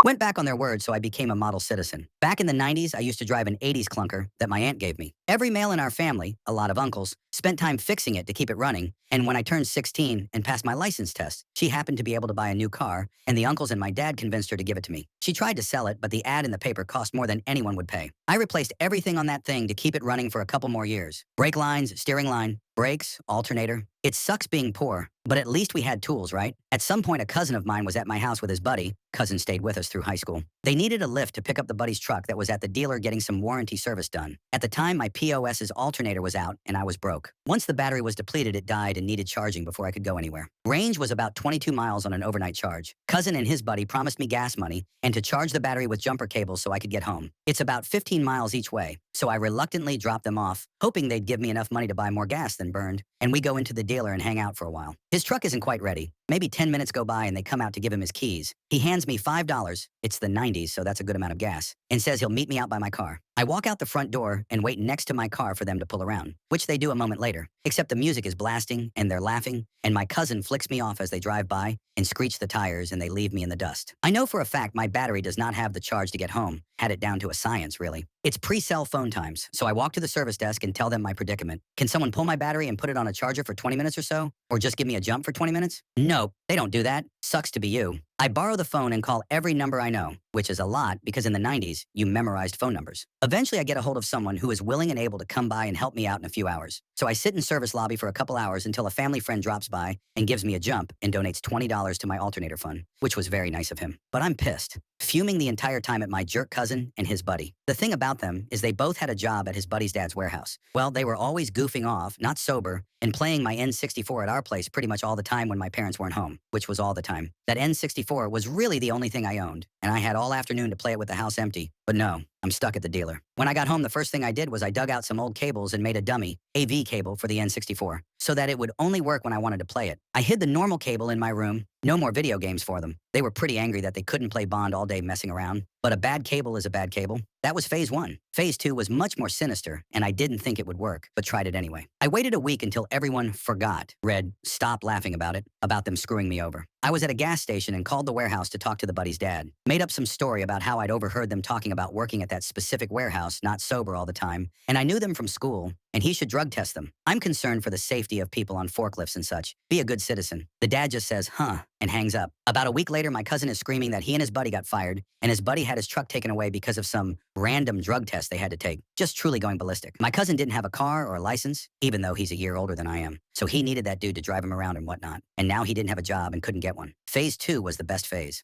Went back on their word, so I became a model citizen. Back in the 90s, I used to drive an 80s clunker that my aunt gave me. Every male in our family, a lot of uncles, spent time fixing it to keep it running. And when I turned 16 and passed my license test, she happened to be able to buy a new car, and the uncles and my dad convinced her to give it to me. She tried to sell it, but the ad in the paper cost more than anyone would pay. I replaced everything on that thing to keep it running for a couple more years. Brake lines, steering line, brakes, alternator. It sucks being poor, but at least we had tools, right? At some point, a cousin of mine was at my house with his buddy. Cousin stayed with us through high school. They needed a lift to pick up the buddy's truck that was at the dealer getting some warranty service done. At the time, my POS's alternator was out and I was broke. Once the battery was depleted, it died and needed charging before I could go anywhere. Range was about 22 miles on an overnight charge. Cousin and his buddy promised me gas money and to charge the battery with jumper cables so I could get home. It's about 15 miles each way, so I reluctantly dropped them off, hoping they'd give me enough money to buy more gas than burned, and we go into the dealer and hang out for a while. His truck isn't quite ready. Maybe 10 minutes go by and they come out to give him his keys. He hands me $5, it's the 90s, so that's a good amount of gas, and says he'll meet me out by my car. I walk out the front door and wait next to my car for them to pull around, which they do a moment later, except the music is blasting and they're laughing, and my cousin flicks me off as they drive by and screech the tires and they leave me in the dust. I know for a fact my battery does not have the charge to get home. Had it down to a science, really. It's pre-cell phone times, so I walk to the service desk and tell them my predicament. Can someone pull my battery and put it on a charger for 20 minutes or so? Or just give me a jump for 20 minutes? Nope, they don't do that. Sucks to be you. I borrow the phone and call every number I know, which is a lot because in the 90s, you memorized phone numbers. Eventually, I get a hold of someone who is willing and able to come by and help me out in a few hours. So I sit in service lobby for a couple hours until a family friend drops by and gives me a jump and donates $20 to my alternator fund, which was very nice of him. But I'm pissed, fuming the entire time at my jerk cousin and his buddy. The thing about them is they both had a job at his buddy's dad's warehouse. Well, they were always goofing off, not sober, and playing my N64 at our place pretty much all the time when my parents weren't home, which was all the time. That N64 was really the only thing I owned, and I had all afternoon to play it with the house empty. But no, I'm stuck at the dealer. When I got home, the first thing I did was I dug out some old cables and made a dummy AV cable for the N64 so that it would only work when I wanted to play it. I hid the normal cable in my room. No more video games for them. They were pretty angry that they couldn't play Bond all day messing around. But a bad cable is a bad cable. That was phase one. Phase two was much more sinister, and I didn't think it would work, but tried it anyway. I waited a week until everyone forgot, read, stop laughing about it, about them screwing me over. I was at a gas station and called the warehouse to talk to the buddy's dad. Made up some story about how I'd overheard them talking about working at that specific warehouse, not sober all the time, and I knew them from school, and he should drug test them. I'm concerned for the safety of people on forklifts and such. Be a good citizen. The dad just says, huh, and hangs up. About a week later, my cousin is screaming that he and his buddy got fired, and his buddy had his truck taken away because of some random drug test they had to take. Just truly going ballistic. My cousin didn't have a car or a license, even though he's a year older than I am. So he needed that dude to drive him around and whatnot. And now he didn't have a job and couldn't get one. Phase two was the best phase.